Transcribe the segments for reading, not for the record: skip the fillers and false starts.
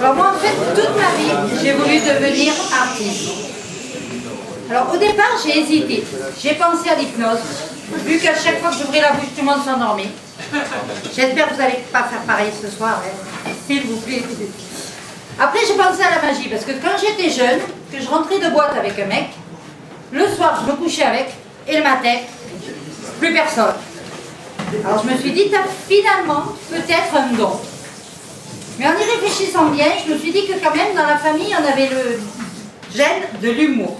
Alors moi, en fait, toute ma vie, j'ai voulu devenir artiste. Alors au départ, j'ai hésité. J'ai pensé à l'hypnose, vu qu'à chaque fois que j'ouvrais la bouche, tout le monde s'endormait. J'espère que vous n'allez pas faire pareil ce soir, hein. S'il vous plaît. Après, j'ai pensé à la magie, parce que quand j'étais jeune, que je rentrais de boîte avec un mec, le soir, je me couchais avec, et le matin, plus personne. Alors je me suis dit, t'as finalement peut-être un don. Mais en y réfléchissant bien, je me suis dit que quand même, dans la famille, on avait le gène de l'humour.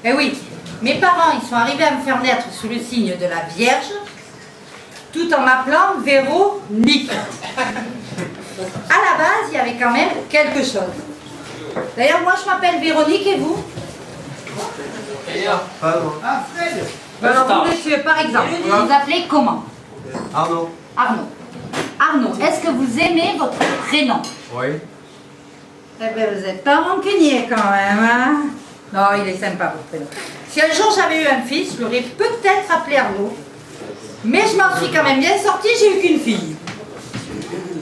Et oui, mes parents, ils sont arrivés à me faire naître sous le signe de la Vierge, tout en m'appelant Véronique. À la base, il y avait quand même quelque chose. D'ailleurs, moi, je m'appelle Véronique, et vous? Fred. Alors, vous, monsieur, par exemple, vous vous appelez comment? Arnaud. Arnaud. Arnaud, est-ce que vous aimez votre prénom? Oui. Eh bien, vous n'êtes pas rancunier quand même, hein? Non, il est sympa, votre prénom. Si un jour j'avais eu un fils, je l'aurais peut-être appelé Arnaud. Mais je m'en suis quand même bien sortie, j'ai eu qu'une fille.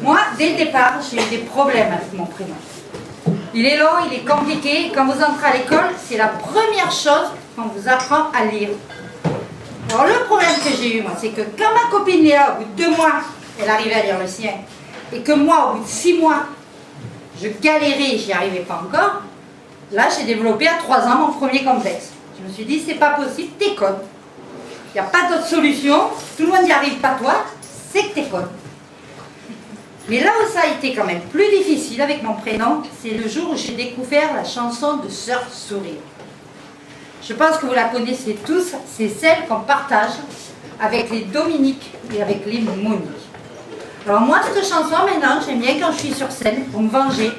Moi, dès le départ, j'ai eu des problèmes avec mon prénom. Il est long, il est compliqué. Quand vous entrez à l'école, c'est la première chose qu'on vous apprend à lire. Alors le problème que j'ai eu, moi, c'est que quand ma copine Léa, au bout de 2 mois, elle arrivait à lire le sien, et que moi, au bout de 6 mois, je galérais, j'y arrivais pas encore, là, j'ai développé à 3 ans mon premier complexe. Je me suis dit, c'est pas possible, t'es conne. Il n'y a pas d'autre solution, tout le monde n'y arrive pas toi, c'est que t'es conne. Mais là où ça a été quand même plus difficile avec mon prénom, c'est le jour où j'ai découvert la chanson de Sœur Sourire. Je pense que vous la connaissez tous, c'est celle qu'on partage avec les Dominique et avec les Monique. Alors moi, cette chanson, maintenant, j'aime bien quand je suis sur scène, pour me venger,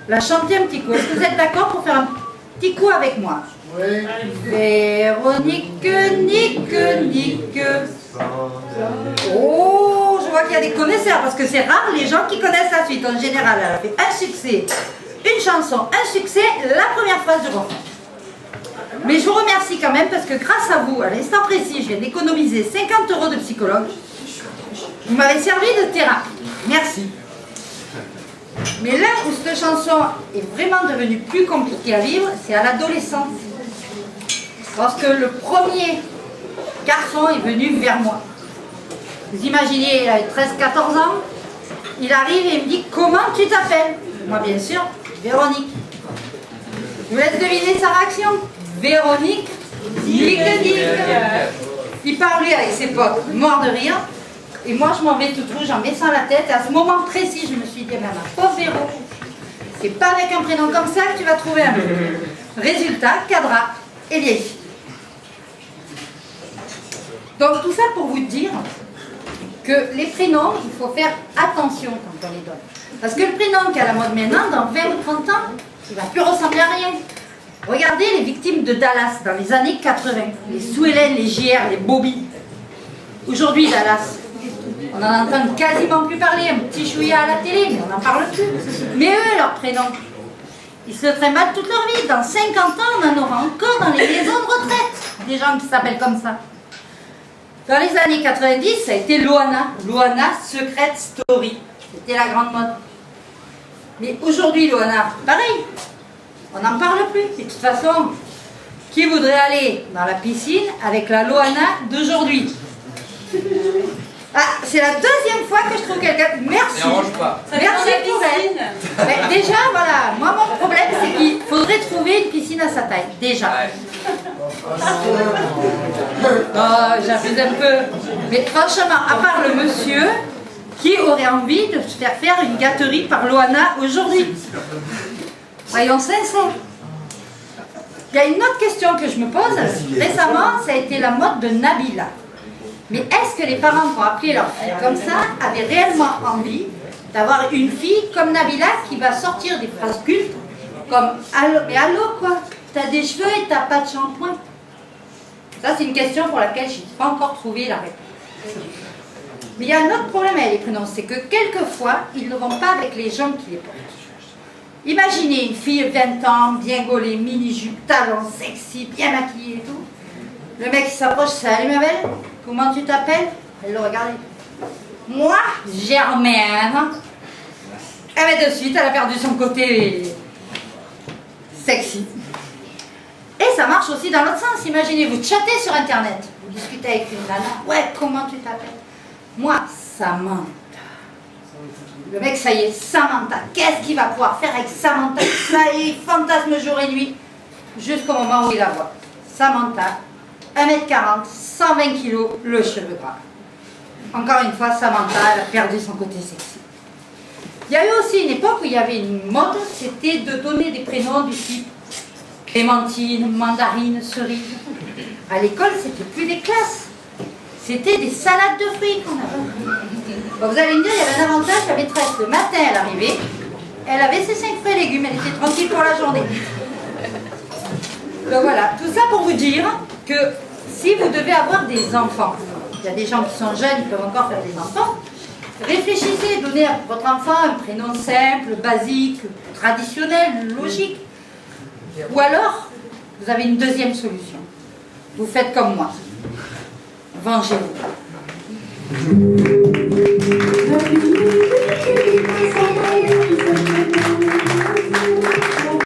la chanter un petit coup. Est-ce que vous êtes d'accord pour faire un petit coup avec moi? Oui. Véronique, nique, nique. Oh, je vois qu'il y a des connaisseurs, parce que c'est rare les gens qui connaissent la suite. En général, elle a fait un succès, une chanson, un succès, la première phrase du refrain. Mais je vous remercie quand même, parce que grâce à vous, à l'instant précis, je viens d'économiser 50 € de psychologue. Vous m'avez servi de thérapie. Merci. Mais là où cette chanson est vraiment devenue plus compliquée à vivre, c'est à l'adolescence. Parce que le premier garçon est venu vers moi. Vous imaginez, il avait 13-14 ans, il arrive et il me dit « Comment tu t'appelles ?» Moi, bien sûr, Véronique. Je vous laisse deviner sa réaction. Véronique, nique. Il parlait avec ses potes, mort de rire. Et moi, je m'en vais toute rouge en baissant la tête. Et à ce moment précis, je me suis dit, ma pauvre Véro, c'est pas avec un prénom comme ça que tu vas trouver un peu. Résultat, cadra et vieille fille. Donc tout ça pour vous dire que les prénoms, il faut faire attention quand on les donne. Parce que le prénom qui est à la mode maintenant, dans 20 ou 30 ans, il ne va plus ressembler à rien. Regardez les victimes de Dallas dans les années 80. Les Sue Ellen, les JR, les Bobby. Aujourd'hui, Dallas, on n'en entend quasiment plus parler. Un petit chouïa à la télé, mais on n'en parle plus. Mais eux, leurs prénoms, ils se trimballent toute leur vie. Dans 50 ans, on en aura encore dans les maisons de retraite. Des gens qui s'appellent comme ça. Dans les années 90, ça a été Loana. Loana Secret Story. C'était la grande mode. Mais aujourd'hui, Loana, pareil. On n'en parle plus. Et de toute façon, qui voudrait aller dans la piscine avec la Loana d'aujourd'hui? Ah, c'est la deuxième fois que je trouve quelqu'un. Merci. Merci pour elle. Mais déjà, voilà. Moi, mon problème, c'est qu'il faudrait trouver une piscine à sa taille. Déjà. Oh, j'abuse un peu. Mais franchement, à part le monsieur, qui aurait envie de se faire une gâterie par Loana aujourd'hui? Soyons sincères. Il y a une autre question que je me pose. Récemment, ça a été la mode de Nabila. Mais est-ce que les parents qui ont appelé leur fille comme ça avaient réellement envie d'avoir une fille comme Nabila qui va sortir des phrases cultes comme « Allô, mais allô quoi, t'as des cheveux et t'as pas de shampoing ?» Ça, c'est une question pour laquelle je n'ai pas encore trouvé la réponse. Mais il y a un autre problème avec les prénoms, c'est que quelquefois, ils ne vont pas avec les gens qui les portent. Imaginez une fille de 20 ans, bien gaulée, mini-jupe, talons, sexy, bien maquillée et tout. Le mec qui s'approche, « Salut ma belle, comment tu t'appelles ?» Elle le regarde. « Moi, Germaine, eh ben de suite, elle a perdu son côté sexy. Et ça marche aussi dans l'autre sens. Imaginez, vous chattez sur Internet, vous discutez avec une nana. Ouais, comment tu t'appelles? Moi, Samantha. Le mec, ça y est, Samantha. Qu'est-ce qu'il va pouvoir faire avec Samantha? Ça y est, fantasme jour et nuit, jusqu'au moment où il la voit. Samantha, 1m40, 120 kg, le cheveu gras. Encore une fois, Samantha, elle a perdu son côté sexy. Il y a eu aussi une époque où il y avait une mode, c'était de donner des prénoms du type Clémentine, Mandarine, Cerise. À l'école, c'était plus des classes, c'était des salades de fruits qu'on avait. Bon, vous allez me dire, il y avait un avantage, la maîtresse, le matin, elle arrivait, elle avait ses 5 fruits et légumes, elle était tranquille pour la journée. Donc voilà, tout ça pour vous dire que si vous devez avoir des enfants, il y a des gens qui sont jeunes, ils peuvent encore faire des enfants, réfléchissez, donnez à votre enfant un prénom simple, basique, traditionnel, logique. Ou alors, vous avez une deuxième solution. Vous faites comme moi. Vengez-vous.